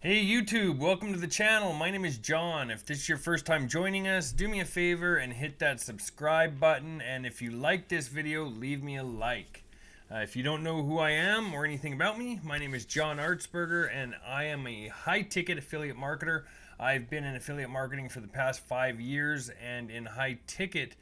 Hey YouTube, welcome to the channel. My name is John. If this is your first time joining us, do me a favor and hit that subscribe button. And if you like this video, leave me a like. If you don't know who I am or anything about me, my name is John Artsberger and I am a high ticket affiliate marketer. I've been in affiliate marketing for the past 5 years and in high ticket,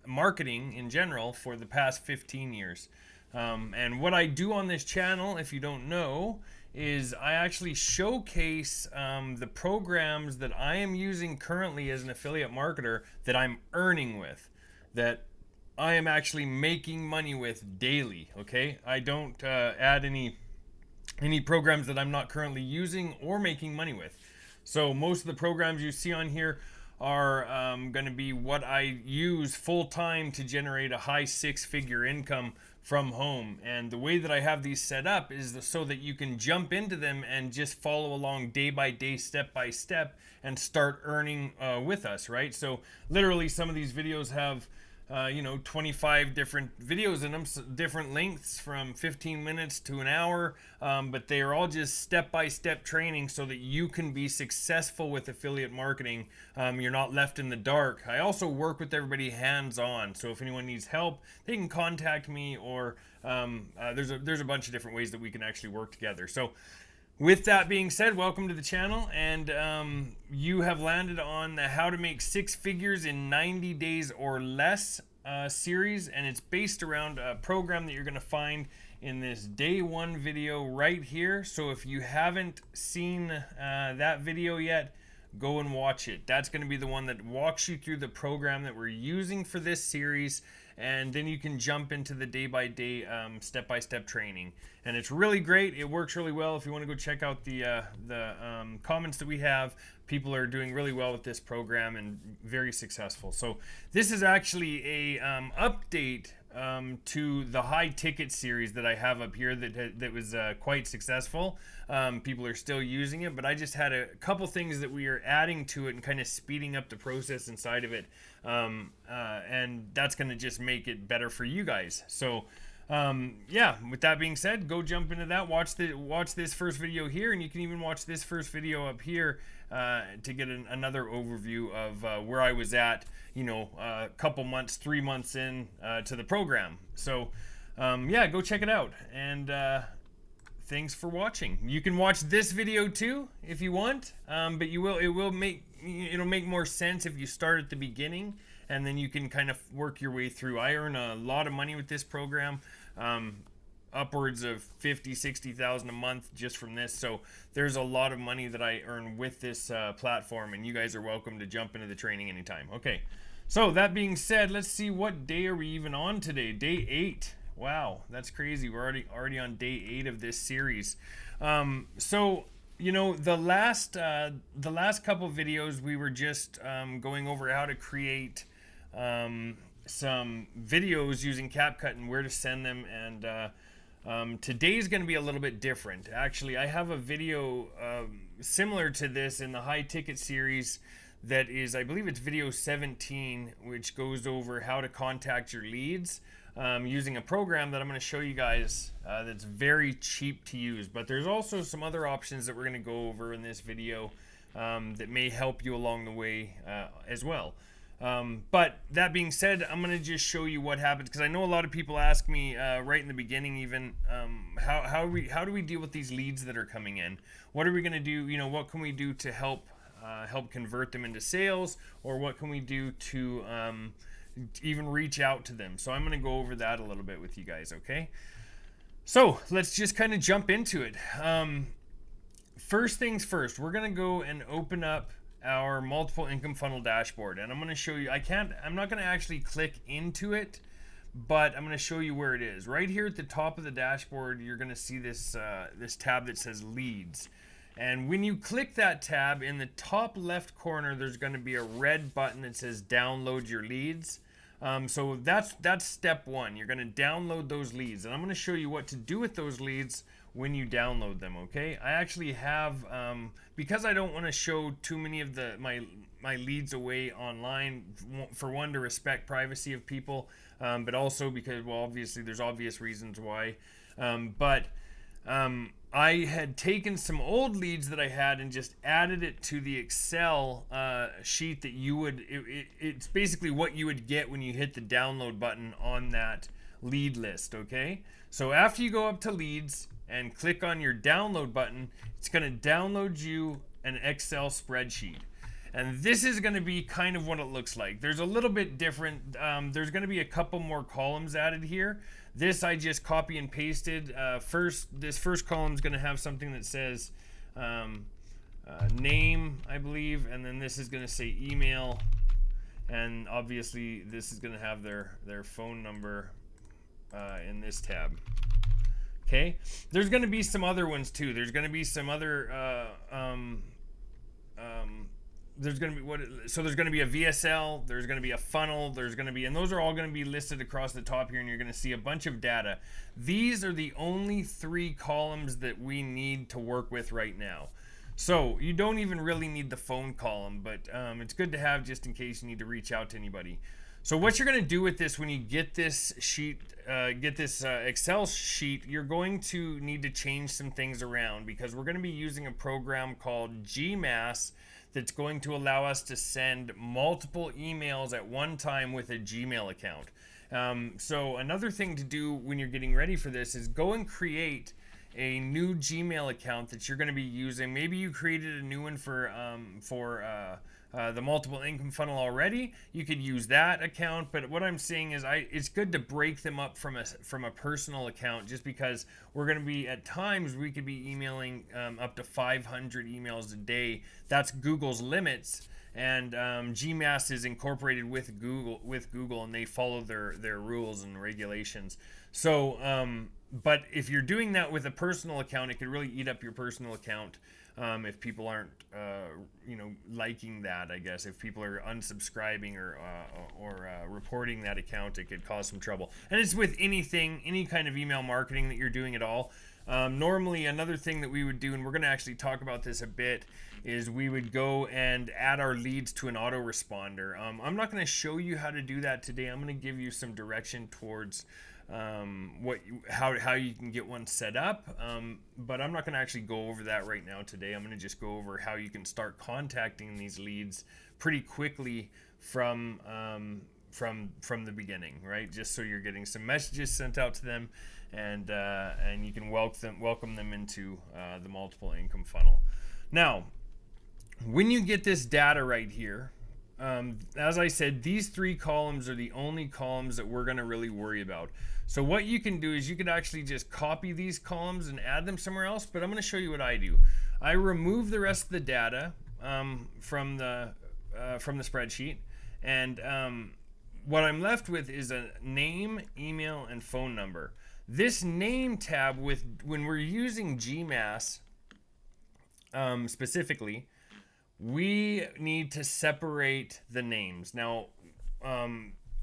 marketing in general for the past 15 years. And what I do on this channel, if you don't know, is I actually showcase the programs that I am using currently as an affiliate marketer that I'm earning with, that I am actually making money with daily. Okay, I don't add any programs that I'm not currently using or making money with. So most of the programs you see on here are going to be what I use full time to generate a high six-figure income from home. And the way that I have these set up is so that you can jump into them and just follow along day by day, step by step, and start earning with us, right? So literally some of these videos have 25 different videos in them, different lengths from 15 minutes to an hour, but they are all just step-by-step training so that you can be successful with affiliate marketing. You're not left in the dark. I also work with everybody hands-on, so if anyone needs help, they can contact me, or there's a bunch of different ways that we can actually work together. So with that being said, welcome to the channel, and you have landed on the How to Make Six Figures in 90 Days or Less series, and it's based around a program that you're going to find in this day one video right here. So if you haven't seen that video yet, go and watch it. That's going to be the one that walks you through the program that we're using for this series, and then you can jump into the day-by-day, step-by-step training. And it's really great. It works really well. If you want to go check out the comments that we have, people are doing really well with this program and very successful. So this is actually a update to the high ticket series that I have up here that was quite successful. People are still using it, but I just had a couple things that we are adding to it and kind of speeding up the process inside of it, and that's going to just make it better for you guys. So yeah, with that being said, go jump into that, watch this first video here, and you can even watch this first video up here to get another overview of where I was at, a couple months, 3 months in to the program. So yeah, go check it out, and thanks for watching. You can watch this video too if you want, but it'll make more sense if you start at the beginning, and then you can kind of work your way through. I earn a lot of money with this program, upwards of 50,000-60,000 a month just from this. So there's a lot of money that I earn with this platform, and you guys are welcome to jump into the training anytime. Okay, so that being said, let's see, what day are we even on today? Day 8. Wow, that's crazy. We're already on day 8 of this series. So the last couple videos we were just going over how to create some videos using CapCut and where to send them, and today's going to be a little bit different. Actually, I have a video similar to this in the high ticket series that is, I believe it's video 17, which goes over how to contact your leads using a program that I'm going to show you guys that's very cheap to use. But there's also some other options that we're going to go over in this video that may help you along the way as well. But that being said, I'm going to just show you what happens, because I know a lot of people ask me right in the beginning even, how do we deal with these leads that are coming in? What are we going to do? What can we do to help convert them into sales, or what can we do to even reach out to them? So I'm going to go over that a little bit with you guys, okay? So let's just kind of jump into it. First things first, we're going to go and open up our multiple income funnel dashboard, and I'm going to show you. I'm not going to actually click into it, but I'm going to show you where it is. Right here at the top of the dashboard, you're going to see this this tab that says leads. And when you click that tab, in the top left corner, there's going to be a red button that says download your leads. So that's step one. You're going to download those leads, and I'm going to show you what to do with those leads when you download them. Okay, I actually have, because I don't want to show too many of my leads away online, for one, to respect privacy of people, but also because, well, obviously there's obvious reasons why, but I had taken some old leads that I had and just added it to the Excel sheet that you would, it's basically what you would get when you hit the download button on that lead list, okay? So after you go up to leads and click on your download button, it's going to download you an Excel spreadsheet. And this is going to be kind of what it looks like. There's a little bit different. There's going to be a couple more columns added here. This I just copy and pasted. This first column is going to have something that says name, I believe, and then this is going to say email, and obviously this is going to have their phone number in this tab. Okay. There's going to be some other ones too. There's going to be some other. There's going to be there's going to be a VSL, there's going to be a funnel, there's going to be, and those are all going to be listed across the top here, and you're going to see a bunch of data. These are the only 3 columns that we need to work with right now. So you don't even really need the phone column, but it's good to have just in case you need to reach out to anybody. So what you're going to do with this when you get this sheet, Excel sheet, you're going to need to change some things around, because we're going to be using a program called GMask that's going to allow us to send multiple emails at one time with a Gmail account. So another thing to do when you're getting ready for this is go and create a new Gmail account that you're going to be using. Maybe you created a new one for the multiple income funnel already. You could use that account, but what I'm saying is it's good to break them up from a personal account, just because we're going to be, at times we could be emailing up to 500 emails a day. That's Google's limits, and GMask is incorporated with Google, and they follow their rules and regulations. So but if you're doing that with a personal account, it could really eat up your personal account. If people aren't, liking that, I guess. If people are unsubscribing or reporting that account, it could cause some trouble. And it's with anything, any kind of email marketing that you're doing at all. Normally, another thing that we would do, and we're going to actually talk about this a bit, is we would go and add our leads to an autoresponder. I'm not going to show you how to do that today. I'm going to give you some direction towards how you can get one set up, but I'm not going to actually go over that right now today. I'm going to just go over how you can start contacting these leads pretty quickly from the beginning, right? Just so you're getting some messages sent out to them, and you can welcome them into the multiple income funnel. Now, when you get this data right here, as I said, these 3 columns are the only columns that we're going to really worry about. So what you can do is you could actually just copy these columns and add them somewhere else, but I'm going to show you what I do. I remove the rest of the data from the spreadsheet, and what I'm left with is a name, email, and phone number. This name tab, when we're using GMask specifically, we need to separate the names. Now,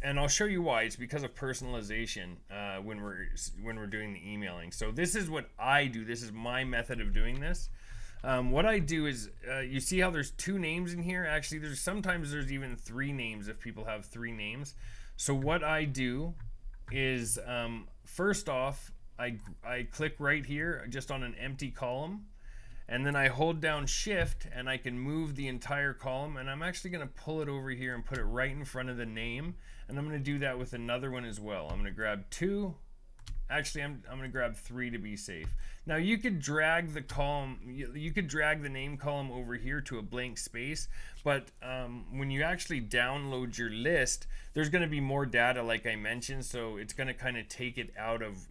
and I'll show you why. It's because of personalization when we're doing the emailing. So this is what I do. This is my method of doing this. What I do is, you see how there's 2 names in here? Actually, sometimes there's even 3 names if people have 3 names. So what I do is, first off, I click right here just on an empty column, and then I hold down Shift and I can move the entire column, and I'm actually going to pull it over here and put it right in front of the name, and I'm going to do that with another one as well. I'm going to grab 2. Actually, I'm going to grab 3 to be safe. Now you could drag the column, you could drag the name column over here to a blank space, but when you actually download your list, there's going to be more data, like I mentioned, so it's going to kind of take it out of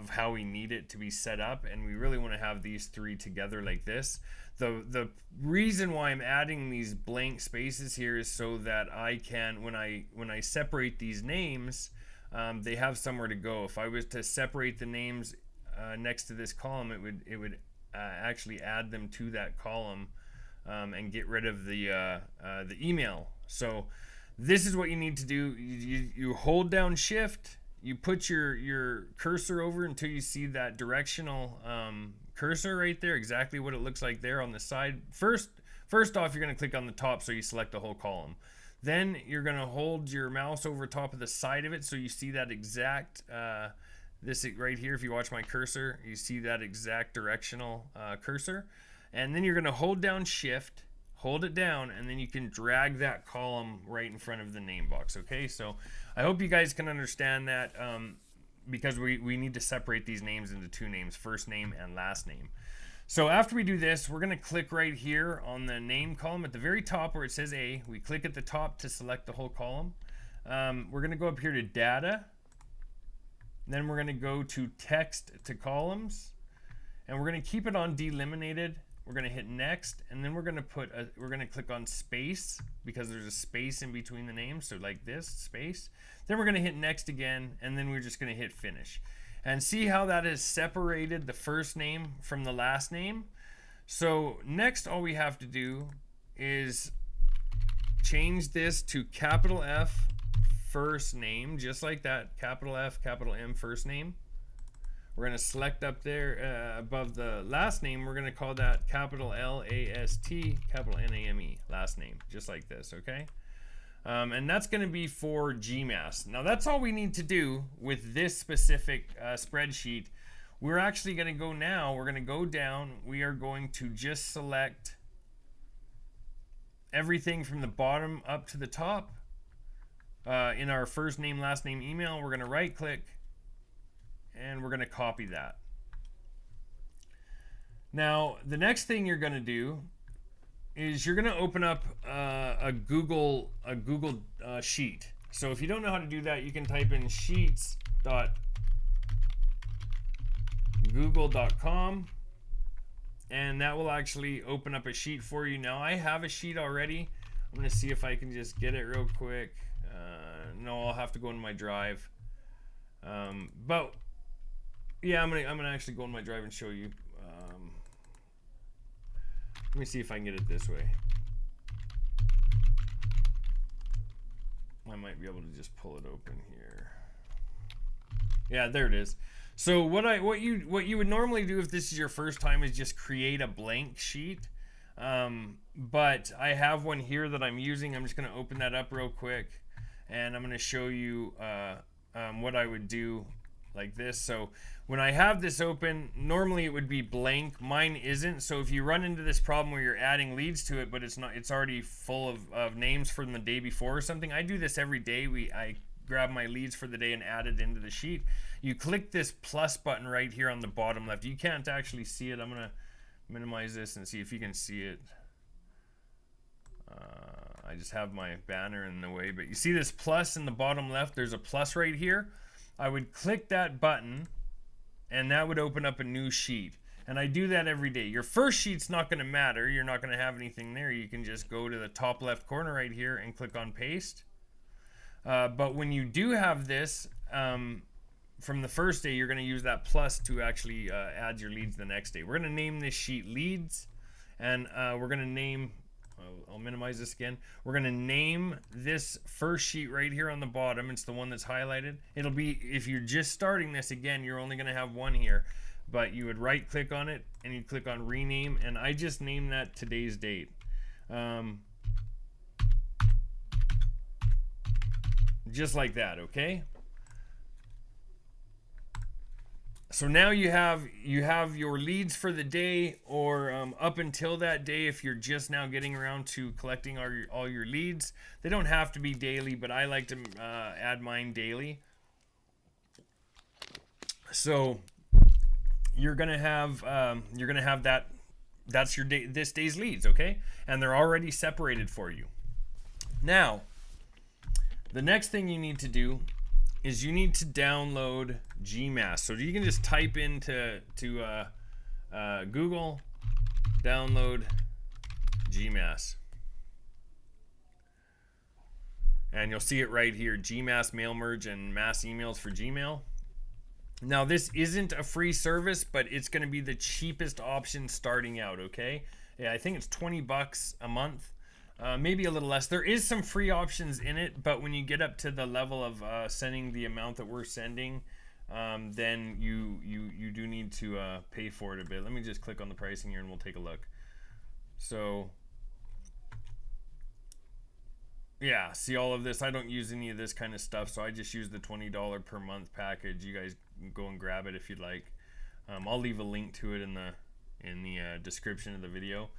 how we need it to be set up, and we really want to have these 3 together like this. The reason why I'm adding these blank spaces here is so that I can, when I separate these names, they have somewhere to go. If I was to separate the names next to this column, it would actually add them to that column and get rid of the email. So this is what you need to do. You hold down Shift. You put your cursor over until you see that directional cursor right there, exactly what it looks like there on the side. First off, you're going to click on the top so you select the whole column. Then you're going to hold your mouse over top of the side of it so you see that exact This right here, if you watch my cursor, you see that exact directional cursor. And then you're going to hold down shift, hold it down, and then you can drag that column right in front of the name box. Okay, so I hope you guys can understand that, because we need to separate these names into two names, first name and last name. So after we do this, we're going to click right here on the name column at the very top where it says A. We click at the top to select the whole column. We're going to go up here to data. Then we're going to go to text to columns, and we're going to keep it on delimited. We're going to hit next, and then we're going to click on space because there's a space in between the names, so like this, space. Then we're going to hit next again, and then we're just going to hit finish. And see how that has separated the first name from the last name? So next, all we have to do is change this to capital F first name, just like that, capital F, capital M first name. We're going to select up there above the last name, we're going to call that capital L-A-S-T, capital N-A-M-E, last name, just like this, okay? And that's going to be for GMask. Now that's all we need to do with this specific spreadsheet. We're actually going to go now, we're going to go down, we are going to just select everything from the bottom up to the top. In our first name, last name, email, we're going to right click and we're going to copy that. Now, the next thing you're going to do is you're going to open up a Google sheet. So if you don't know how to do that, you can type in sheets.google.com and that will actually open up a sheet for you. Now, I have a sheet already. I'm going to see if I can just get it real quick. No, I'll have to go into my drive. But yeah, I'm gonna actually go in my drive and show you. Let me see if I can get it this way. I might be able to just pull it open here. Yeah, there it is. So what you would normally do if this is your first time is just create a blank sheet. But I have one here that I'm using. I'm just gonna open that up real quick. And I'm going to show you what I would do like this. So when I have this open, normally it would be blank. Mine isn't. So if you run into this problem where you're adding leads to it, but it's already full of names from the day before or something, I do this every day. I grab my leads for the day and add it into the sheet. You click this plus button right here on the bottom left. You can't actually see it. I'm going to minimize this and see if you can see it. I just have my banner in the way, but you see this plus in the bottom left? There's a plus right here. I would click that button and that would open up a new sheet. And I do that every day. Your first sheet's not going to matter. You're not going to have anything there. You can just go to the top left corner right here and click on paste. But when you do have this, from the first day, you're going to use that plus to actually add your leads the next day. We're going to name this sheet leads, and we're going to name... I'll minimize this again. We're going to name this first sheet right here on the bottom. It's the one that's highlighted. It'll be, if you're just starting this, again, you're only going to have one here. But you would right click on it and you click on rename. And I just named that today's date. Just like that, okay? So now you have your leads for the day, or up until that day if you're just now getting around to collecting all your leads. They don't have to be daily, but I like to add mine daily. So you're gonna have that. That's your day, this day's leads, okay? And they're already separated for you. Now, the next thing you need to do is you need to download GMask. So you can just type into Google, download GMask. And you'll see it right here, GMask mail merge and mass emails for Gmail. Now this isn't a free service, but it's going to be the cheapest option starting out, okay? Yeah, I think it's 20 bucks a month. Maybe a little less. There is some free options in it, but when you get up to the level of sending the amount that we're sending, then you do need to pay for it a bit. Let me just click on the pricing here and we'll take a look. So Yeah, see all of this. I don't use any of this kind of stuff, so I just use the $20 per month package. You guys go and grab it if you'd like. I'll leave a link to it in the description of the video.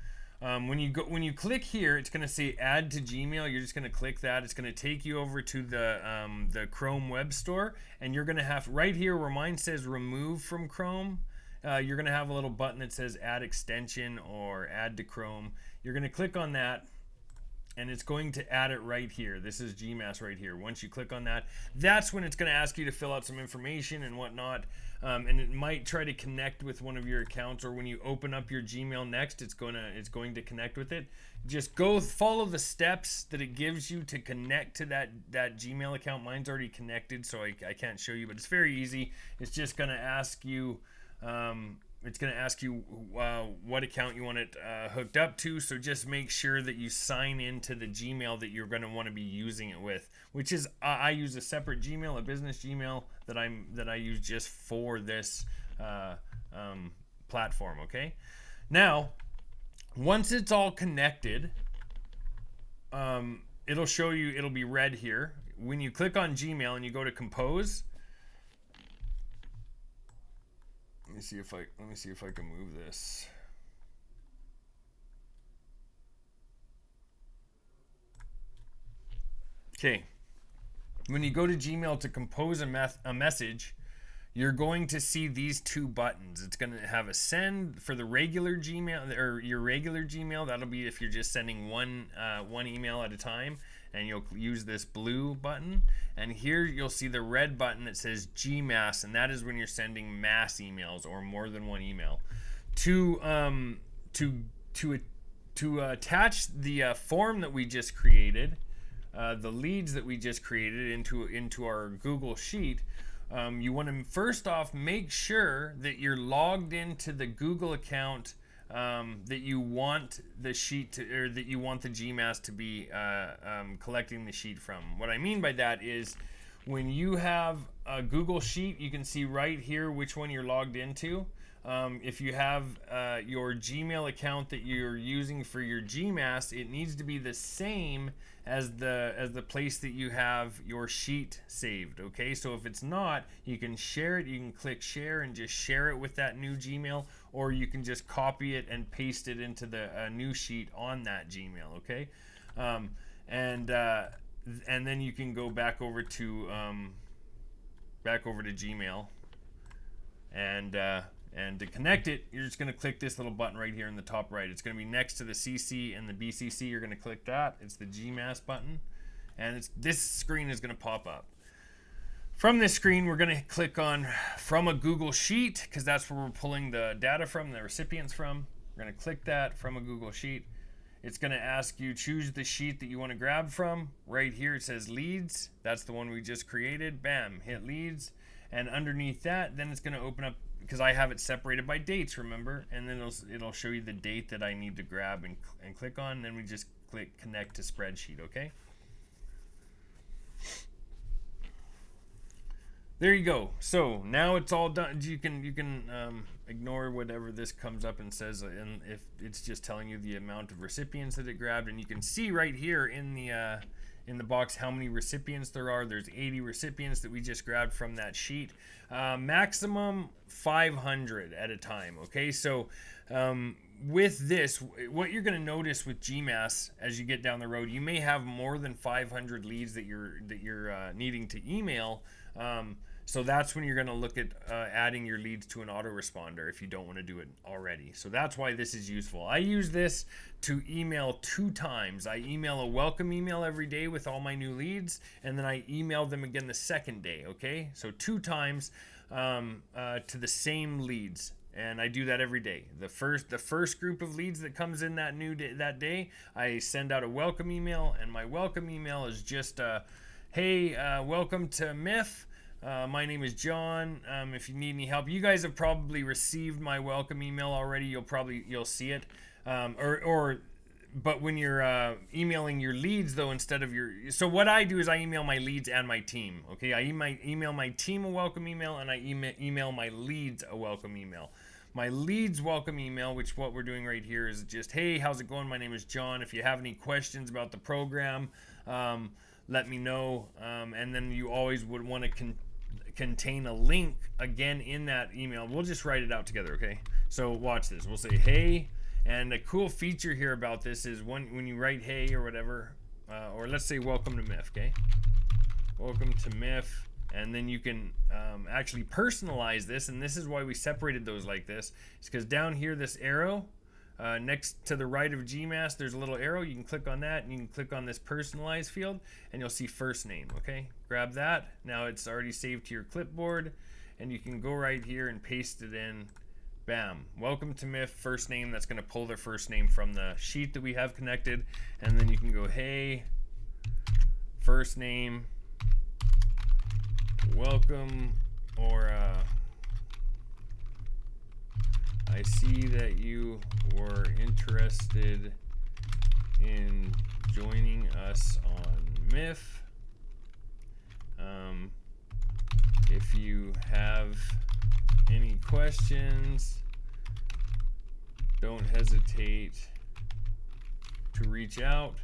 When you click here, it's going to say Add to Gmail. You're just going to click that. It's going to take you over to the Chrome Web Store, and you're going to have right here where mine says Remove from Chrome. You're going to have a little button that says Add Extension or Add to Chrome. You're going to click on that, and it's going to add it right here. This is GMask right here. Once you click on that, that's when it's going to ask you to fill out some information and whatnot. And it might try to connect with one of your accounts, or when you open up your Gmail next, it's going to connect with it. Just go follow the steps that it gives you to connect to that Gmail account. Mine's already connected, so I can't show you, but it's very easy. It's just going to ask you. What account you want it hooked up to, so just make sure that you sign into the Gmail that you're going to want to be using it with, which is I use a separate Gmail, a business Gmail that I use just for this platform. Okay, now once it's all connected, it'll show you, it'll be red here when you click on Gmail and you go to compose. Let me see if I can move this. Okay. When you go to Gmail to compose a message, you're going to see these two buttons. It's going to have a send for the regular Gmail, or your regular Gmail. That'll be if you're just sending one email at a time, and you'll use this blue button. And here you'll see the red button that says GMask, and that is when you're sending mass emails or more than one email. To attach the form that we just created, the leads that we just created into our Google Sheet. You want to first off make sure that you're logged into the Google account that you want the sheet to, or that you want the GMask to be collecting the sheet from. What I mean by that is when you have a Google Sheet, you can see right here which one you're logged into. If you have your Gmail account that you're using for your GMask, it needs to be the same as the place that you have your sheet saved. Okay, so if it's not, you can share it. You can click share and just share it with that new Gmail, or you can just copy it and paste it into the new sheet on that Gmail. Okay, and then you can go back over to Gmail, and to connect it, you're just going to click this little button right here in the top right. It's going to be next to the CC and the BCC. You're going to click that. It's the GMask button, and this screen is going to pop up. From this screen, we're going to click on from a Google Sheet, because that's where we're pulling the data from, the recipients from. We're going to click that from a Google Sheet. It's going to ask you choose the sheet that you want to grab from. Right here it says leads. That's the one we just created. Bam, hit leads. And underneath that, then it's going to open up, because I have it separated by dates, remember? And then it'll show you the date that I need to grab and click on. And then we just click connect to spreadsheet, okay? There you go. So now it's all done. You can ignore whatever this comes up and says, and if it's just telling you the amount of recipients that it grabbed, and you can see right here in the box how many recipients there are. There's 80 recipients that we just grabbed from that sheet. Maximum 500 at a time. Okay, so with this, what you're going to notice with GMask as you get down the road, you may have more than 500 leads that you're needing to email. So that's when you're going to look at adding your leads to an autoresponder if you don't want to do it already. So that's why this is useful. I use this to email 2 times. I email a welcome email every day with all my new leads, and then I email them again the second day. Okay, so 2 times to the same leads. And I do that every day. The first group of leads that comes in that day, I send out a welcome email, and my welcome email is just hey, welcome to MIF. My name is John. If you need any help, you guys have probably received my welcome email already. You'll see it. But when you're emailing your leads, though, instead of so what I do is I email my leads and my team. Okay, I email my team a welcome email, and I email my leads a welcome email. my leads welcome email, which what we're doing right here is just, hey, how's it going? My name is John. If you have any questions about the program, let me know. And then you always would want to contain a link again in that email. We'll just write it out together, okay? So watch this. We'll say, hey, and a cool feature here about this is when you write hey or whatever, or let's say welcome to MIF, okay? Welcome to MIF. And then you can actually personalize this, and this is why we separated those like this. It's because down here, this arrow, next to the right of GMask, there's a little arrow. You can click on that, and you can click on this personalize field, and you'll see first name, okay? Grab that. Now it's already saved to your clipboard, and you can go right here and paste it in. Bam. Welcome to MIF, first name. That's going to pull their first name from the sheet that we have connected, and then you can go, hey, first name, welcome, or I see that you were interested in joining us on MIF. If you have any questions, don't hesitate to reach out.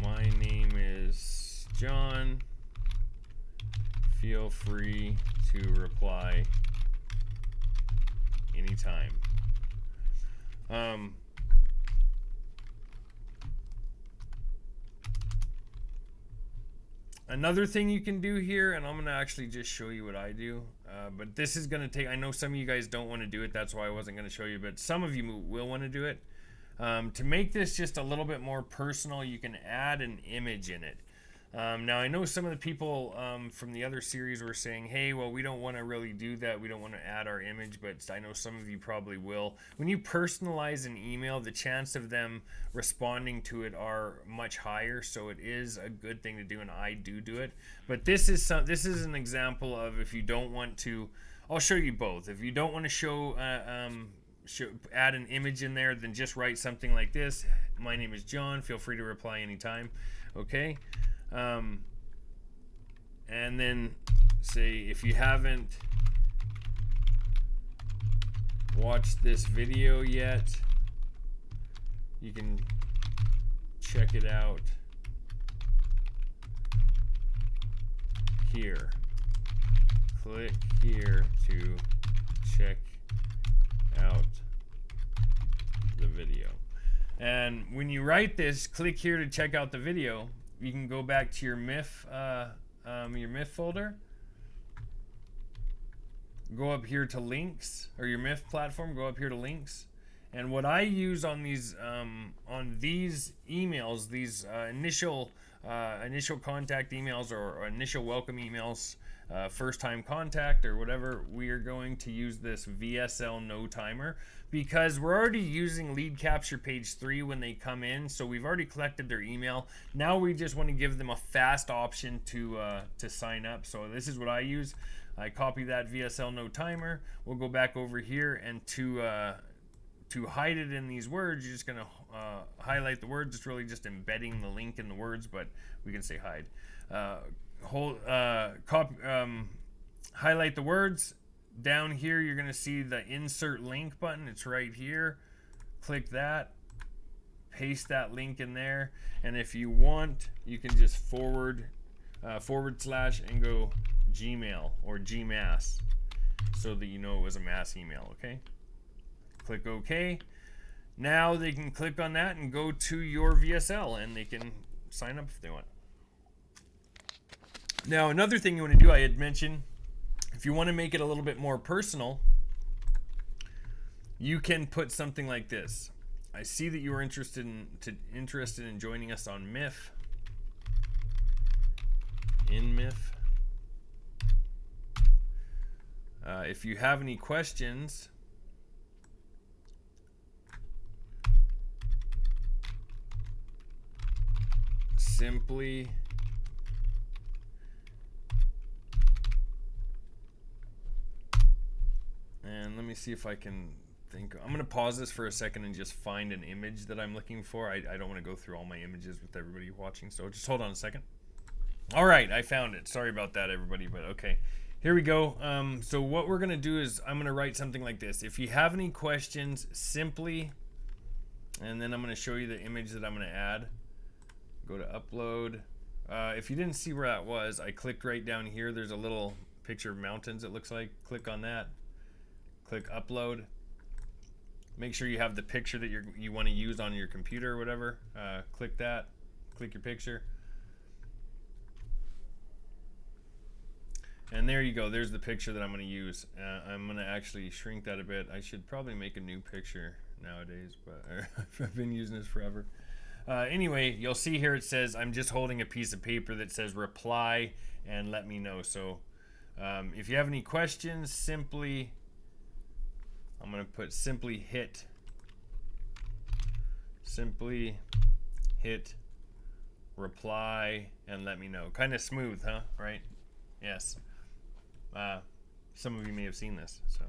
My name is John. Feel free to reply anytime. Another thing you can do here, and I'm going to actually just show you what I do, but this is going to take, I know some of you guys don't want to do it, that's why I wasn't going to show you, but some of you will want to do it. To make this just a little bit more personal, you can add an image in it. Now, I know some of the people from the other series were saying, hey, well, we don't want to really do that. We don't want to add our image, but I know some of you probably will. When you personalize an email, the chance of them responding to it are much higher, so it is a good thing to do, and I do it. But this is an example of if you don't want to, I'll show you both. If you don't want to show add an image in there, then just write something like this. My name is John. Feel free to reply anytime. Okay. And then say, if you haven't watched this video yet, you can check it out here. Click here to check out the video. And when you write this, click here to check out the video. You can go back to your MIF folder. Go up here to links, or your MIF platform. Go up here to links. And what I use on these emails, these initial contact emails or initial welcome emails, first time contact or whatever, we are going to use this VSL no timer because we're already using lead capture page 3 when they come in, so we've already collected their email. Now we just want to give them a fast option to sign up. So this is what I use. I copy that VSL no timer. We'll go back over here, and to hide it in these words, you're just going to highlight the words. It's really just embedding the link in the words, but we can say hide. Highlight the words. Down here, you're going to see the insert link button. It's right here. Click that. Paste that link in there. And if you want, you can just forward slash and go Gmail or GMask so that you know it was a mass email, okay? Click OK. Now they can click on that and go to your VSL and they can sign up if they want. Now, another thing you want to do, I had mentioned, if you want to make it a little bit more personal, you can put something like this. I see that you are interested in joining us on MIF. In MIF. If you have any questions, simply and let me see if I can think. I'm going to pause this for a second and just find an image that I'm looking for. I don't want to go through all my images with everybody watching, so just hold on a second. All right, I found it. Sorry about that, everybody, but okay. Here we go. So what we're gonna do is I'm gonna write something like this. If you have any questions, simply, and then I'm gonna show you the image that I'm gonna add. Go to upload. If you didn't see where that was, I clicked right down here. There's a little picture of mountains, it looks like. Click on that. Click upload. Make sure you have the picture that you want to use on your computer or whatever. Click that. Click your picture. And there you go. There's the picture that I'm going to use. I'm going to actually shrink that a bit. I should probably make a new picture nowadays, but I've been using this forever. Anyway, you'll see here it says I'm just holding a piece of paper that says reply and let me know. So if you have any questions, simply, I'm going to put simply hit reply and let me know. Kind of smooth, huh? Right? Yes. Some of you may have seen this. So,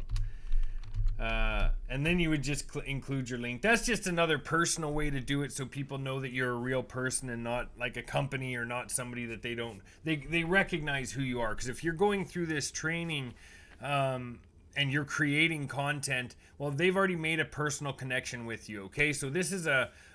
and then you would just include your link. That's just another personal way to do it, so people know that you're a real person and not like a company or not somebody that they recognize who you are. Because if you're going through this training, and you're creating content, well, they've already made a personal connection with you. Okay, so this is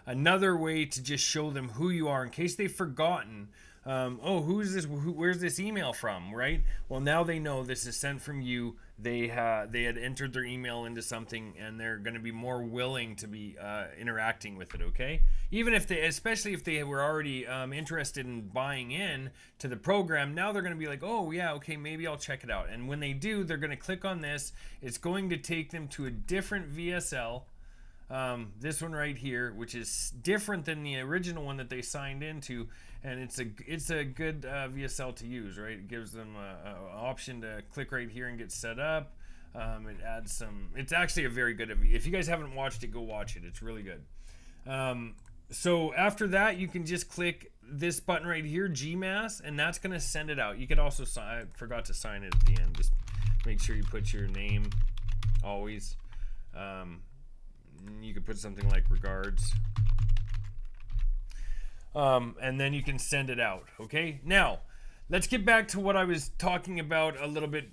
another way to just show them who you are in case they've forgotten. Oh, who's this? Where's this email from? Right? Well, now they know this is sent from you. They had entered their email into something, and they're going to be more willing to be interacting with it. Okay, even if especially if they were already interested in buying in to the program, now they're going to be like, oh yeah, okay, maybe I'll check it out. And when they do, they're going to click on this. It's going to take them to a different VSL. This one right here, which is different than the original one that they signed into, and it's a good VSL to use, right? It gives them an option to click right here and get set up. It adds some. It's actually a very good. If you guys haven't watched it, go watch it. It's really good. So after that, you can just click this button right here, GMask, and that's gonna send it out. You could also sign. I forgot to sign it at the end. Just make sure you put your name always. You could put something like regards, and then you can send it out. Okay, now let's get back to what I was talking about a little bit,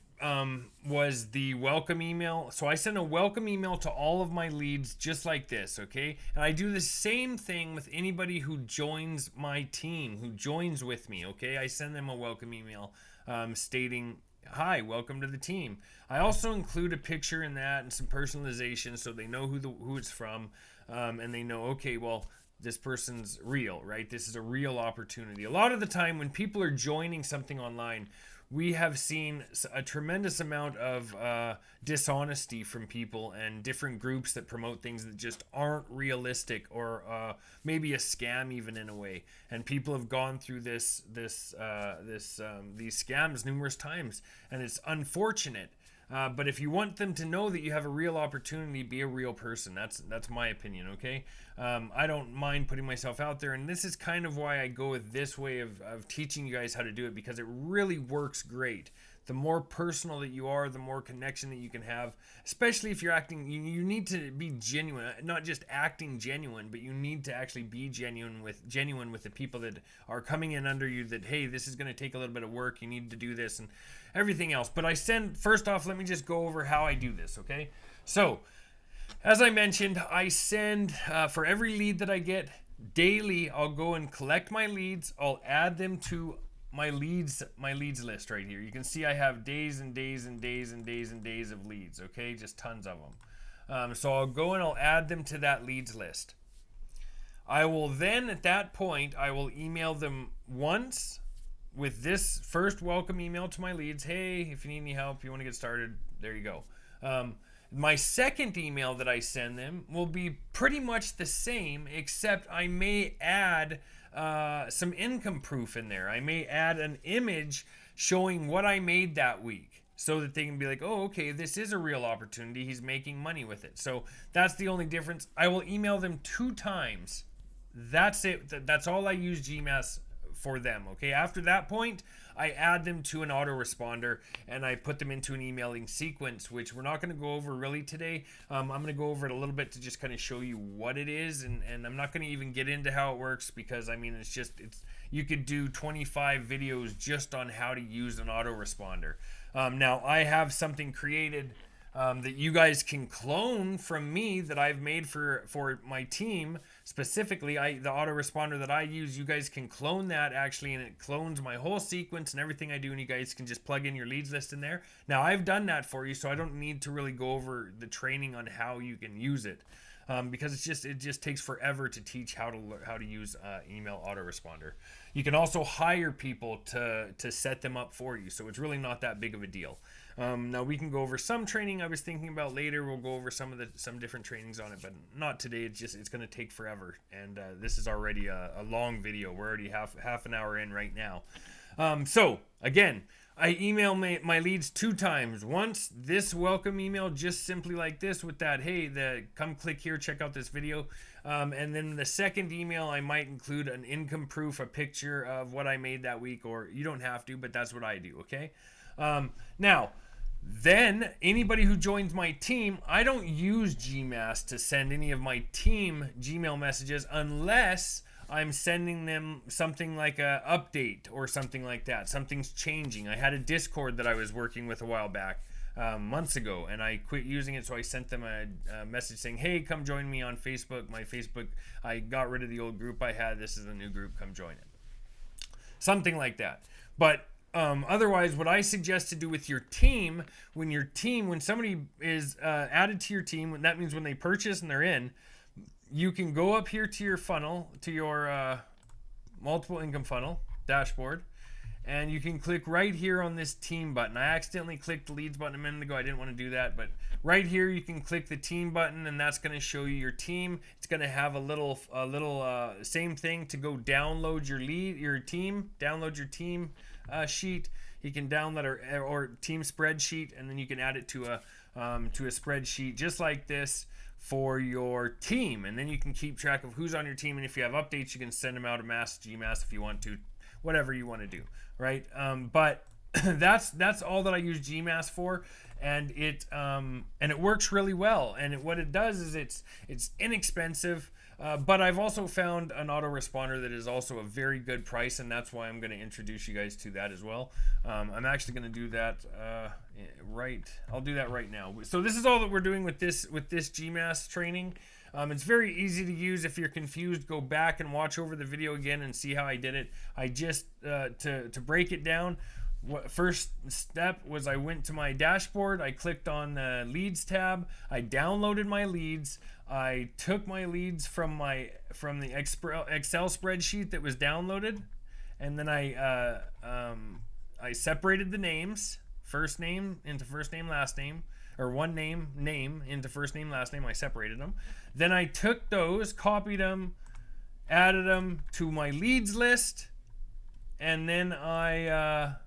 was the welcome email. So I send a welcome email to all of my leads just like this. Okay, and I do the same thing with anybody who joins my team, who joins with me. Okay, I send them a welcome email stating, hi, welcome to the team. I also include a picture in that and some personalization so they know who it's from, and they know, okay, well, this person's real, right? This is a real opportunity. A lot of the time when people are joining something online, we have seen a tremendous amount of dishonesty from people and different groups that promote things that just aren't realistic, or maybe a scam even in a way. And people have gone through these scams numerous times, and it's unfortunate. But if you want them to know that you have a real opportunity, be a real person. That's my opinion, okay? I don't mind putting myself out there, and this is kind of why I go with this way of teaching you guys how to do it, because it really works great. The more personal that you are, the more connection that you can have, especially if you're acting, you need to be genuine, not just acting genuine, but you need to actually be genuine with the people that are coming in under you, that, hey, this is going to take a little bit of work, you need to do this and everything else. But first off, let me just go over how I do this, okay? So, as I mentioned, I send, for every lead that I get daily, I'll go and collect my leads, I'll add them to my leads list right here. You can see I have days and days and days and days and days of leads, okay? Just tons of them. So I'll go and I'll add them to that leads list. I will then, at that point, I will email them once with this first welcome email to my leads. Hey, if you need any help, you want to get started, there you go. My second email that I send them will be pretty much the same, except I may add some income proof in there. I may add an image showing what I made that week, so that they can be like, oh, okay, this is a real opportunity. He's making money with it. So that's the only difference. I will email them 2 times. That's it. That's all I use GMask for them. Okay, after that point, I add them to an autoresponder and I put them into an emailing sequence, which we're not going to go over really today. I'm going to go over it a little bit to just kind of show you what it is, and I'm not going to even get into how it works, because I mean it's you could do 25 videos just on how to use an autoresponder. Now I have something created that you guys can clone from me that I've made for my team specifically. The autoresponder that I use, you guys can clone that actually, and it clones my whole sequence and everything I do, and you guys can just plug in your leads list in there. Now I've done that for you, so I don't need to really go over the training on how you can use it, because it just takes forever to teach how to use email autoresponder. You can also hire people to set them up for you, so it's really not that big of a deal. Now we can go over some training I was thinking about later. We'll go over some different trainings on it, but not today. It's going to take forever, and this is already a long video. We're already half an hour in right now. So again, I email my leads 2 times. Once this welcome email, just simply like this with that, hey, come click here, check out this video. And then the second email, I might include an income proof, a picture of what I made that week, or you don't have to, but that's what I do, okay? Now, then anybody who joins my team, I don't use GMask to send any of my team Gmail messages unless I'm sending them something like a update or something like that. Something's changing. I had a Discord that I was working with a while back, months ago, and I quit using it, so I sent them a message saying, hey, come join me on Facebook. My Facebook, I got rid of the old group I had. This is a new group. Come join it. Something like that. But otherwise, what I suggest to do with your team, when somebody is added to your team, that means when they purchase and they're in, you can go up here to your funnel, to your multiple income funnel dashboard, and you can click right here on this team button. I accidentally clicked the leads button a minute ago. I didn't want to do that, but right here you can click the team button, and that's going to show you your team. It's going to have a little same thing to go download your team sheet. You can download or team spreadsheet, and then you can add it to a spreadsheet just like this for your team, and then you can keep track of who's on your team, and if you have updates, you can send them out of GMask if you want to, whatever you want to do, right? But that's all that I use GMask for, and it works really well. And what it does is it's inexpensive, but I've also found an autoresponder that is also a very good price, and that's why I'm going to introduce you guys to that as well. I'm actually going to do that I'll do that right now. So this is all that we're doing with this GMask training. It's very easy to use. If you're confused, go back and watch over the video again and see how I did it. I just to break it down, first step was I went to my dashboard, I clicked on the leads tab, I downloaded my leads, I took my leads from the Excel spreadsheet that was downloaded, and then I separated the names, first name into first name, last name, or one name into first name, last name. I separated them. Then I took those, copied them, added them to my leads list, and then I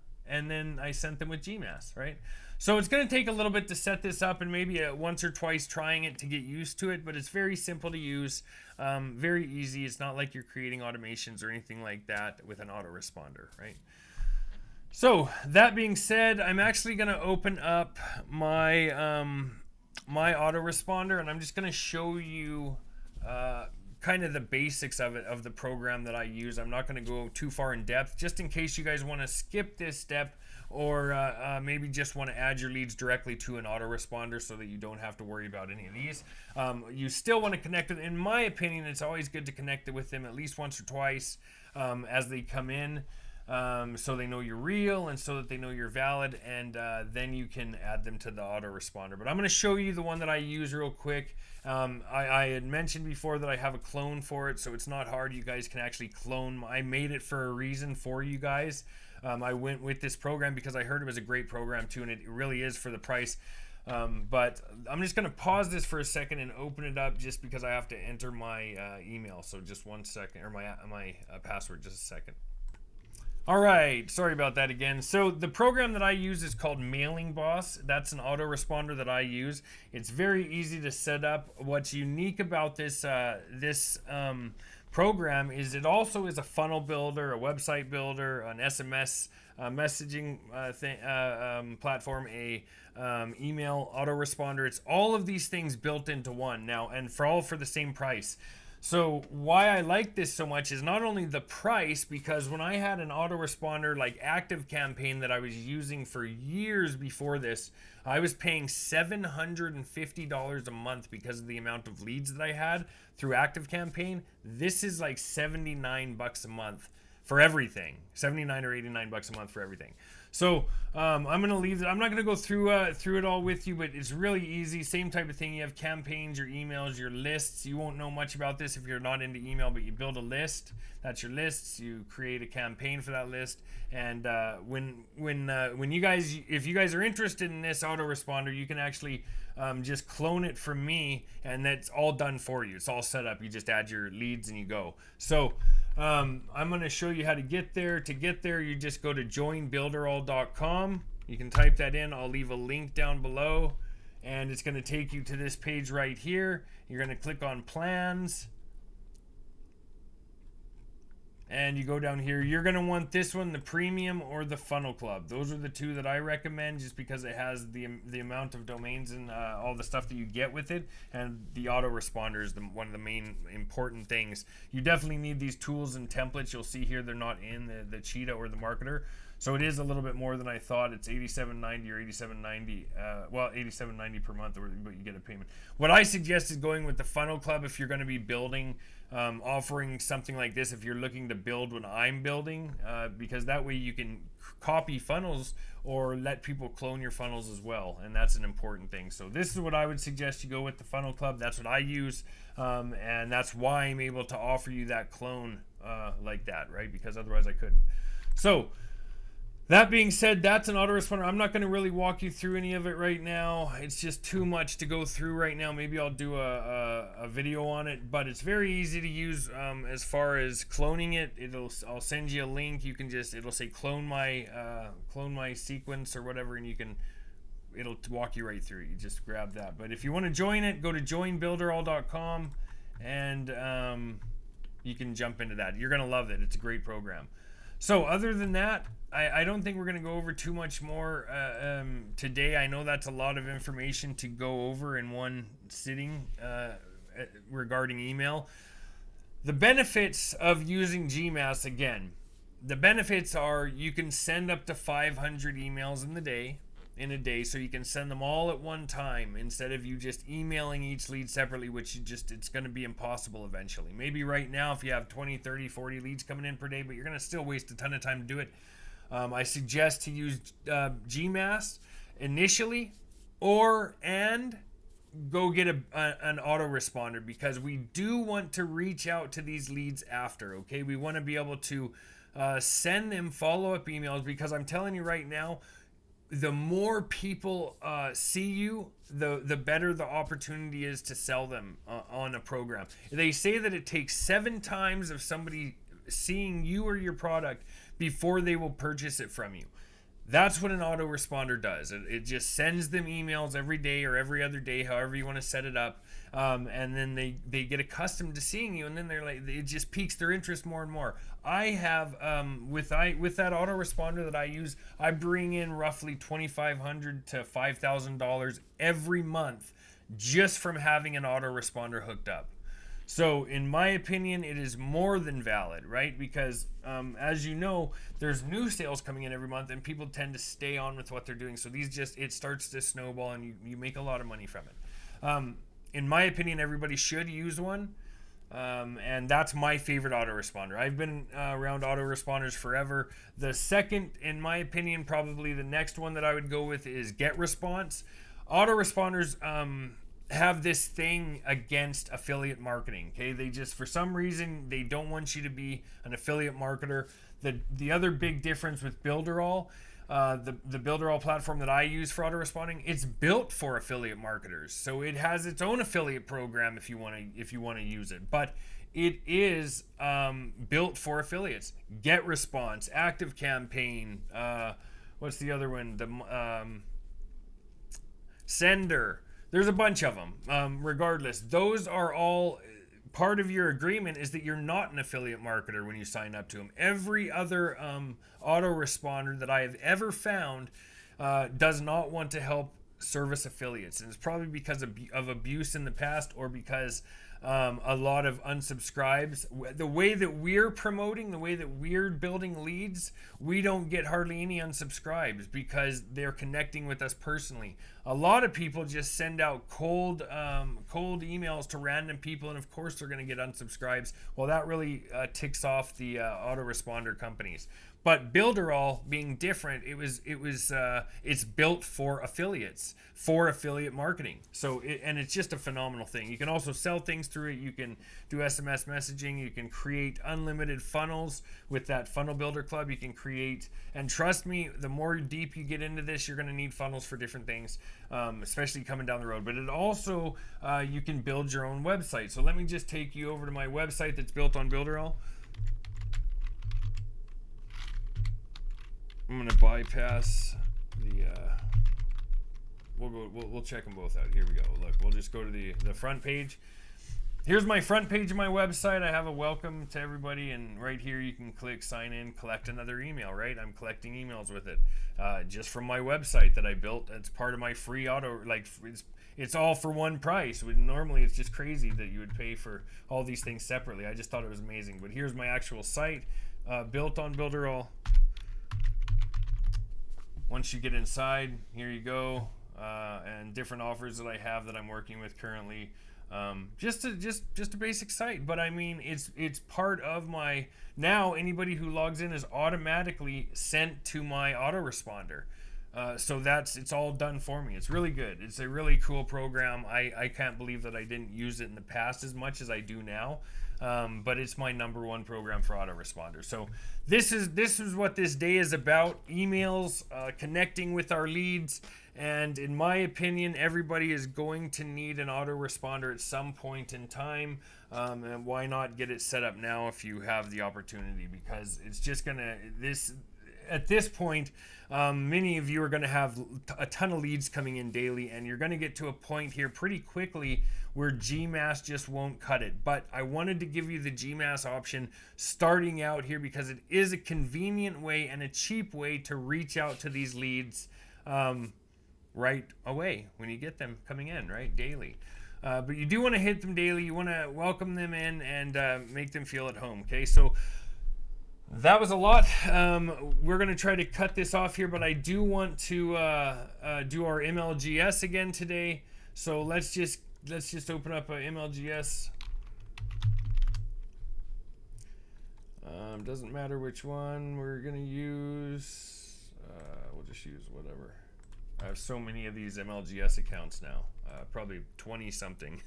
sent them with GMask, right? So it's going to take a little bit to set this up, and maybe once or twice trying it to get used to it, but it's very simple to use, very easy. It's not like you're creating automations or anything like that with an autoresponder, right? So that being said, I'm actually going to open up my my autoresponder, and I'm just going to show you kind of the basics of the program that I use. I'm not going to go too far in depth, just in case you guys want to skip this step, or maybe just want to add your leads directly to an autoresponder so that you don't have to worry about any of these. You still want to connect with, in my opinion, it's always good to connect with them at least once or twice as they come in. So they know you're real and so that they know you're valid, and then you can add them to the autoresponder. But I'm going to show you the one that I use real quick. I had mentioned before that I have a clone for it, so it's not hard. You guys can actually clone. I made it for a reason for you guys. I went with this program because I heard it was a great program too, and it really is for the price. But I'm just going to pause this for a second and open it up just because I have to enter my email. So just 1 second, or my password, just a second. All right, sorry about that again. So the program that I use is called Mailing Boss. That's an autoresponder that I use. It's very easy to set up. What's unique about this program is it also is a funnel builder, a website builder, an SMS messaging platform, a email autoresponder. It's all of these things built into one now, and for the same price. So why I like this so much is not only the price, because when I had an autoresponder like Active Campaign that I was using for years before this, I was paying $750 a month because of the amount of leads that I had through Active Campaign. This is like $79 a month for everything. 79 or 89 bucks a month for everything. So I'm gonna leave it. I'm not gonna go through it all with you, but it's really easy. Same type of thing. You have campaigns, your emails, your lists. You won't know much about this if you're not into email, but you build a list. That's your lists. You create a campaign for that list, and when you guys, if you guys are interested in this autoresponder, you can actually just clone it from me, and that's all done for you. It's all set up. You just add your leads and you go. So I'm going to show you how to get there. To get there, you just go to joinbuilderall.com. You can type that in. I'll leave a link down below, and it's going to take you to this page right here. You're going to click on plans, and you go down here. You're going to want this one, the premium or the funnel club. Those are the two that I recommend, just because it has the amount of domains and all the stuff that you get with it, and the autoresponder is one of the main important things. You definitely need these tools and templates. You'll see here they're not in the Cheetah or the Marketer, so it is a little bit more than I thought. It's $87.90 or $87.90, well, $87.90 per month, but you get a payment. What I suggest is going with the funnel club if you're going to be building, offering something like this if you're looking to build what I'm building, because that way you can copy funnels or let people clone your funnels as well, and that's an important thing. So this is what I would suggest. You go with the funnel club. That's what I use, and that's why I'm able to offer you that clone like that, right? Because otherwise I couldn't. So that being said, that's an autoresponder. I'm not going to really walk you through any of it right now. It's just too much to go through right now. Maybe I'll do a video on it, but it's very easy to use as far as cloning it. I'll send you a link. You can it'll say clone my sequence or whatever, and it'll walk you right through. You just grab that. But if you want to join it, go to joinbuilderall.com, and you can jump into that. You're going to love it. It's a great program. So other than that, I don't think we're going to go over too much more today. I know that's a lot of information to go over in one sitting regarding email. The benefits of using GMask, again, the benefits are you can send up to 500 emails in a day, so you can send them all at one time instead of you just emailing each lead separately, which it's going to be impossible eventually. Maybe right now if you have 20, 30, 40 leads coming in per day, but you're going to still waste a ton of time to do it. I suggest to use GMask initially, and go get an autoresponder, because we do want to reach out to these leads after, okay? We want to be able to send them follow-up emails, because I'm telling you right now, the more people see you, the better the opportunity is to sell them on a program. They say that it takes 7 times of somebody seeing you or your product before they will purchase it from you. That's what an autoresponder does. It just sends them emails every day or every other day, however you want to set it up, and then they get accustomed to seeing you, and then they're like, it just piques their interest more and more. I have with that autoresponder that I use, I bring in roughly $2,500 to $5,000 every month just from having an autoresponder hooked up. So in my opinion, it is more than valid, right? Because as you know, there's new sales coming in every month, and people tend to stay on with what they're doing. So it starts to snowball, and you make a lot of money from it. In my opinion, everybody should use one. And that's my favorite autoresponder. I've been around autoresponders forever. The second, in my opinion, probably the next one that I would go with is GetResponse. Autoresponders have this thing against affiliate marketing. Okay, they just, for some reason, they don't want you to be an affiliate marketer. The other big difference with Builderall, the Builderall platform that I use for autoresponding, it's built for affiliate marketers. So it has its own affiliate program if you want to use it, but it is built for affiliates. GetResponse, Active Campaign, what's the other one? The Sender. There's a bunch of them. Regardless, those are all part of your agreement is that you're not an affiliate marketer when you sign up to them. Every other autoresponder that I have ever found does not want to help service affiliates, and it's probably because of abuse in the past, or because a lot of unsubscribes. The way that we're promoting, the way that we're building leads, we don't get hardly any unsubscribes because they're connecting with us personally. A lot of people just send out cold emails to random people, and of course they're going to get unsubscribes. Well, that really ticks off the autoresponder companies. But Builderall being different, it's built for affiliates, for affiliate marketing. So it's just a phenomenal thing. You can also sell things through it. You can do SMS messaging. You can create unlimited funnels with that Funnel Builder Club. You can create, and trust me, the more deep you get into this, you're going to need funnels for different things, especially coming down the road. But it also, you can build your own website. So let me just take you over to my website that's built on Builderall. I'm gonna bypass the. We'll check them both out. Here we go. Look, we'll just go to the front page. Here's my front page of my website. I have a welcome to everybody, and right here you can click sign in, collect another email. Right, I'm collecting emails with it, just from my website that I built. It's part of my free auto. Like it's all for one price. Normally it's just crazy that you would pay for all these things separately. I just thought it was amazing. But here's my actual site, built on Builderall. Once you get inside, here you go, and different offers that I have that I'm working with currently. Just a basic site, but I mean it's part of my, now anybody who logs in is automatically sent to my autoresponder. So it's all done for me. It's really good. It's a really cool program. I can't believe that I didn't use it in the past as much as I do now. But it's my #1 program for autoresponders. So this is what this day is about: emails, connecting with our leads, and in my opinion, everybody is going to need an autoresponder at some point in time. And why not get it set up now if you have the opportunity? Because it's just gonna at this point, many of you are going to have a ton of leads coming in daily, and you're going to get to a point here pretty quickly where GMask just won't cut it. But I wanted to give you the GMask option starting out here because it is a convenient way and a cheap way to reach out to these leads right away when you get them coming in, right, daily. But you do want to hit them daily. You want to welcome them in and make them feel at home. Okay, so that was a lot. We're going to try to cut this off here, but I do want to do our MLGS again today. So let's just open up a MLGS. Doesn't matter which one we're going to use. We'll just use whatever. I have so many of these MLGS accounts now, probably 20 something,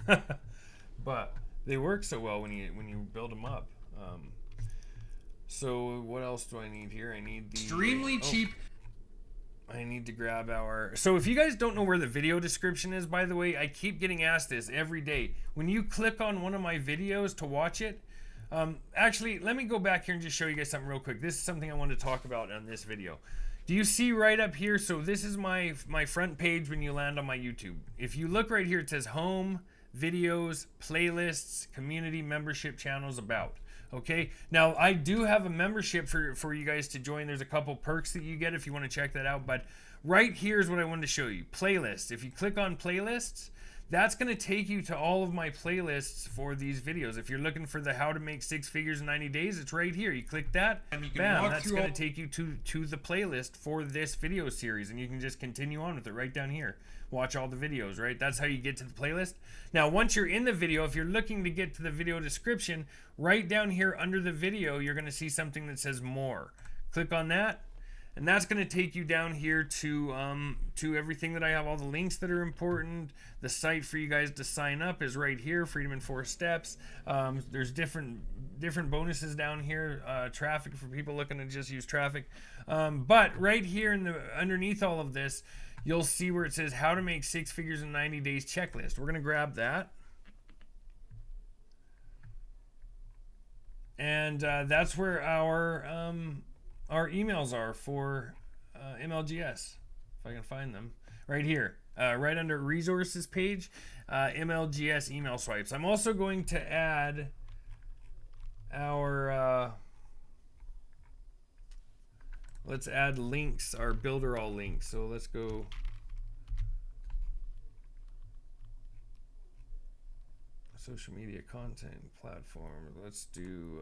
but they work so well when you build them up. So what else do I need here? I need the extremely cheap. I need to grab our. So if you guys don't know where the video description is, by the way, I keep getting asked this every day. When you click on one of my videos to watch it, actually, let me go back here and just show you guys something real quick. This is something I want to talk about on this video. Do you see right up here? So this is my front page when you land on my YouTube. If you look right here, it says home, videos, playlists, community, membership, channels, about. Okay, now I do have a membership for you guys to join. There's a couple perks that you get if you want to check that out. But right here is what I wanted to show you. Playlists. If you click on playlists, that's going to take you to all of my playlists for these videos. If you're looking for the how to make 6 figures in 90 days, it's right here. You click that, and you can bam, that's going to take you to the playlist for this video series, and you can just continue on with it right down here. Watch all the videos, right? That's how you get to the playlist. Now, once you're in the video, if you're looking to get to the video description, right down here under the video, you're going to see something that says more. Click on that, and that's going to take you down here to everything that I have, all the links that are important. The site for you guys to sign up is right here, Freedom in 4 Steps. There's different bonuses down here, traffic for people looking to just use traffic. But right here underneath all of this, you'll see where it says how to make 6 figures in 90 days checklist. We're going to grab that. And that's where our emails are for MLGS, if I can find them. Right here. right under resources page, MLGS email swipes. I'm also going to add our, let's add links, our builder all links. So let's go. Social media content platform. Let's do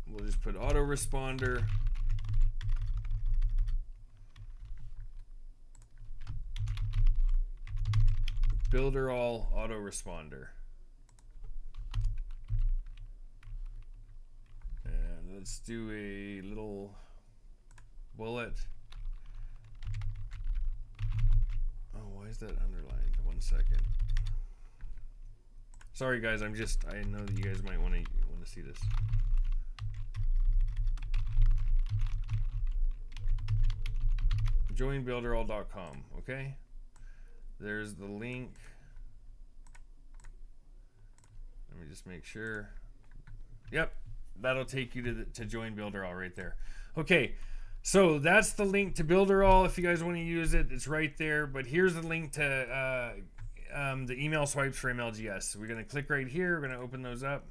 we'll just put autoresponder. Builder all autoresponder. And let's do a little bullet. Oh, why is that underlined? 1 second. Sorry guys, I know that you guys might want to see this. Joinbuilderall.com, okay? There's the link. Let me just make sure. Yep, that'll take you to join Builderall right there. Okay, so that's the link to Builderall. If you guys want to use it, it's right there. But here's the link to the email swipes for MLGS. So we're going to click right here. We're going to open those up.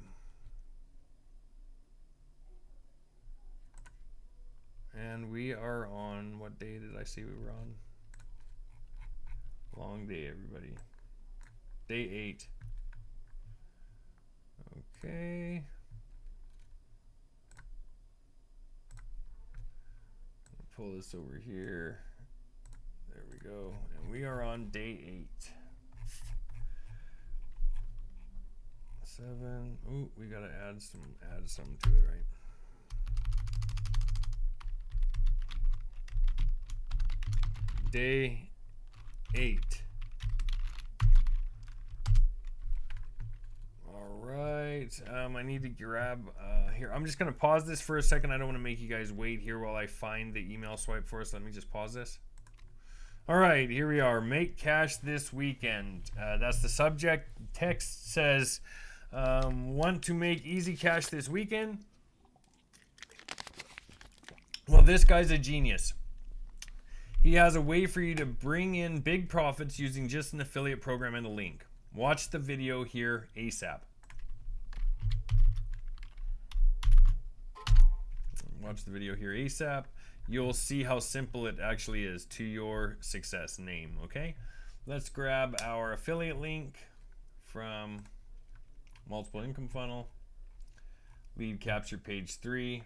And we are on, what day did I say we were on? Long day, everybody. Day 8. Okay. Pull this over here. There we go. And we are on day 8. 7. Ooh, we gotta add some to it, right? Day 8. All right. I need to grab here. I'm just gonna pause this for a second. I don't want to make you guys wait here while I find the email swipe for us. Let me just pause this. All right, here we are. Make cash this weekend. That's the subject. Text says, want to make easy cash this weekend? Well, this guy's a genius. He has a way for you to bring in big profits using just an affiliate program and a link. Watch the video here ASAP. Watch the video here ASAP. You'll see how simple it actually is to your success name, okay? Let's grab our affiliate link from Multiple Income Funnel. Lead capture page 3.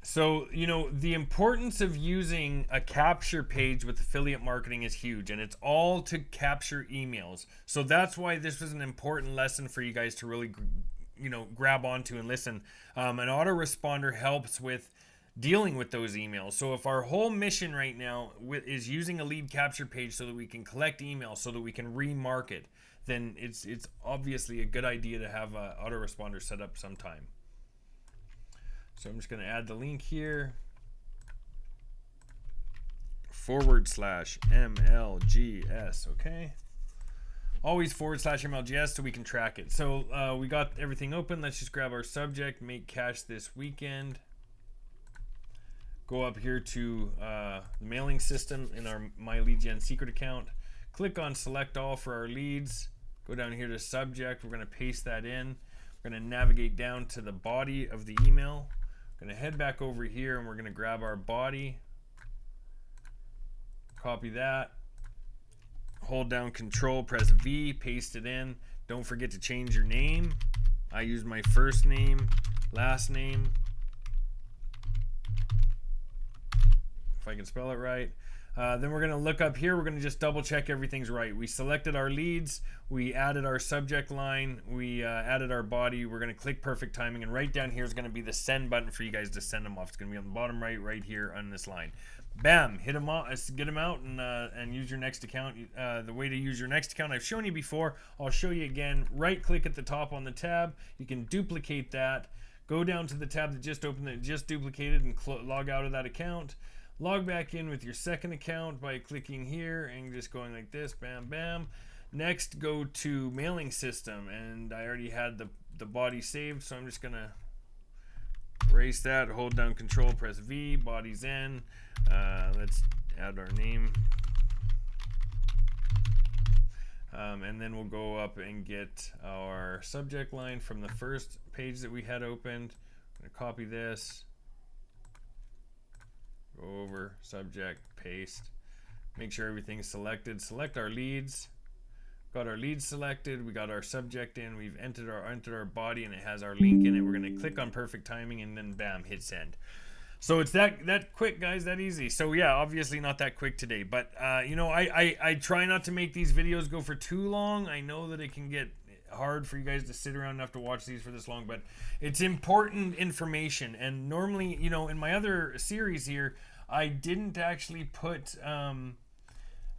So, you know, the importance of using a capture page with affiliate marketing is huge, and it's all to capture emails. So that's why this was an important lesson for you guys to really, you know, grab onto and listen. An autoresponder helps with dealing with those emails. So if our whole mission right now is using a lead capture page so that we can collect emails, so that we can remarket, then it's obviously a good idea to have an autoresponder set up sometime. So I'm just going to add the link here. /MLGS, okay? Always /MLGS so we can track it. So we got everything open. Let's just grab our subject, make cash this weekend. Go up here to the mailing system in our My Lead Gen secret account. Click on select all for our leads. Go down here to subject. We're going to paste that in. We're going to navigate down to the body of the email. We're going to head back over here and we're going to grab our body. Copy that. Hold down Control, press V, paste it in. Don't forget to change your name. I use my first name, last name. If I can spell it right. Then we're going to look up here. We're going to just double check everything's right. We selected our leads. We added our subject line. We added our body. We're going to click perfect timing. And right down here is going to be the send button for you guys to send them off. It's going to be on the bottom right here on this line. Bam, hit them out, get them out, and use your next account. The way to use your next account I've shown you before. I'll show you again. Right click at the top on the tab. You can duplicate that. Go down to the tab that just opened, that just duplicated, and log out of that account. Log back in with your second account by clicking here and just going like this, bam, bam. Next, go to mailing system, and I already had the body saved, so I'm just gonna erase that, hold down Control, press V, body's in. Let's add our name. And then we'll go up and get our subject line from the first page that we had opened. I'm gonna copy this, go over, subject, paste, make sure everything's selected, select our leads. Got our leads selected, we got our subject in, we've entered our body, and it has our link in it. We're gonna click on perfect timing, and then bam, hit send. So it's that quick, guys, that easy. So yeah, obviously not that quick today, but you know, I try not to make these videos go for too long. I know that it can get hard for you guys to sit around and have to watch these for this long, but it's important information. And normally, you know, in my other series here, I didn't actually put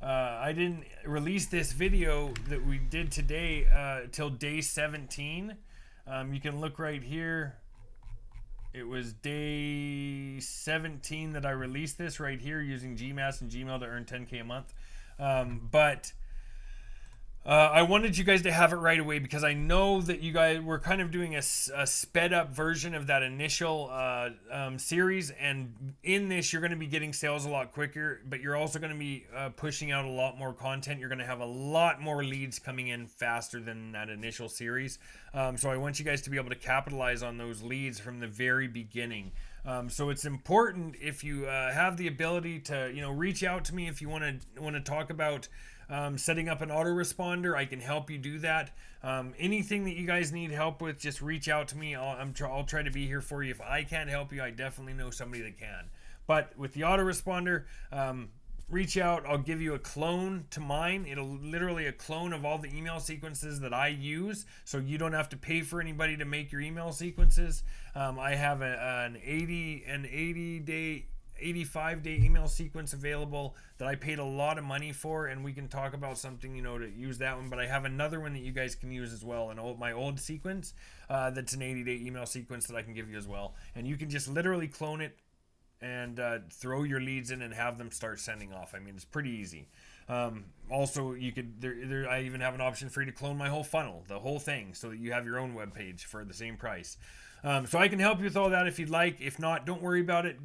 I didn't release this video that we did today till day 17. You can look right here. It was day 17 that I released this right here using GMask and Gmail to earn 10K a month. But I wanted you guys to have it right away because I know that you guys were kind of doing a sped up version of that initial series, and in this you're going to be getting sales a lot quicker, but you're also going to be pushing out a lot more content. You're going to have a lot more leads coming in faster than that initial series. So I want you guys to be able to capitalize on those leads from the very beginning. So it's important, if you have the ability to, you know, reach out to me if you want to talk about setting up an autoresponder. I can help you do that. Anything that you guys need help with, just reach out to me. I'll try to be here for you. If I can't help you, I definitely know somebody that can. But with the autoresponder, reach out. I'll give you a clone to mine. It'll literally a clone of all the email sequences that I use, so you don't have to pay for anybody to make your email sequences. I have an 85-day email sequence available that I paid a lot of money for, and we can talk about something, you know, to use that one. But I have another one that you guys can use as well, my old sequence that's an 80-day email sequence that I can give you as well, and you can just literally clone it and throw your leads in and have them start sending off. I mean, it's pretty easy. Also, you could I even have an option for you to clone my whole funnel, the whole thing, so that you have your own web page for the same price. So I can help you with all that if you'd like. If not, don't worry about it.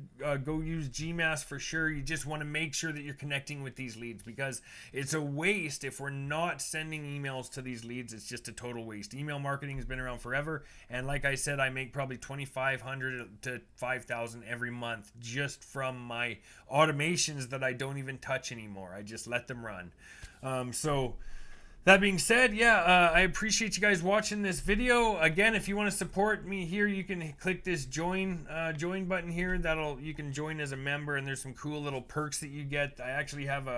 Go use GMask for sure. You just want to make sure that you're connecting with these leads, because it's a waste if we're not sending emails to these leads. It's just a total waste. Email marketing has been around forever, and like I said, I make probably $2,500 to $5,000 every month just from my automations that I don't even touch anymore. I just let them run. So that being said, yeah, I appreciate you guys watching this video. Again, if you want to support me here, you can click this join button here. You can join as a member, and there's some cool little perks that you get. I actually have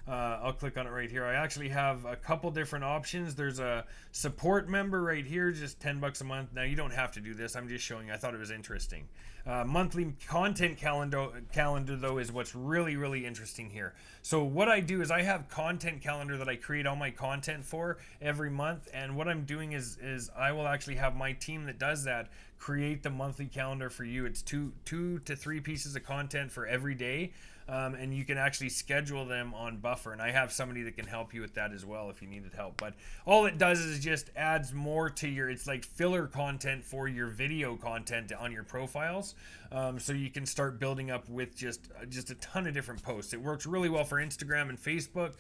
I'll click on it right here. I actually have a couple different options. There's a support member right here, just $10 a month. Now, you don't have to do this. I'm just showing you. I thought it was interesting. Monthly content calendar though is what's really, really interesting here. So what I do is I have content calendar that I create all my content for every month, and what I'm doing is I will actually have my team that does that create the monthly calendar for you. It's two to three pieces of content for every day. And you can actually schedule them on Buffer, and I have somebody that can help you with that as well if you needed help. But all it does is just adds more to it's like filler content for your video content on your profiles, so you can start building up with just a ton of different posts. It works really well for Instagram and Facebook.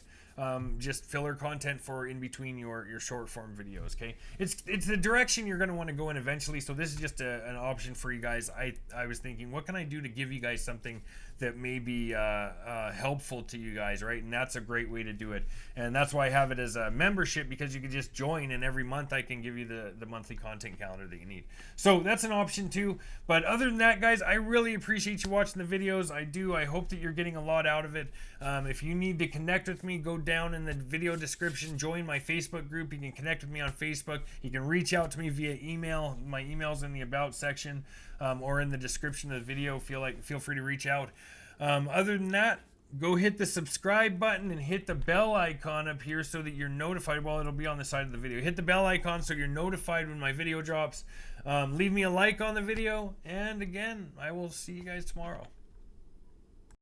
Just filler content for in between your short form videos. Okay, it's the direction you're going to want to go in eventually. So this is just an option for you guys. I was thinking, what can I do to give you guys something that may be helpful to you guys, right? And that's a great way to do it. And that's why I have it as a membership, because you can just join, and every month I can give you the monthly content calendar that you need. So that's an option too. But other than that, guys, I really appreciate you watching the videos. I do. I hope that you're getting a lot out of it. If you need to connect with me, go down in the video description, join my Facebook group. You can connect with me on Facebook. You can reach out to me via email. My email's in the about section, or in the description of the video. Feel free to reach out. Other than that, go hit the subscribe button and hit the bell icon up here so that you're notified. Well, it'll be on the side of the video. Hit the bell icon so you're notified when my video drops. Leave me a like on the video, and again, I will see you guys tomorrow.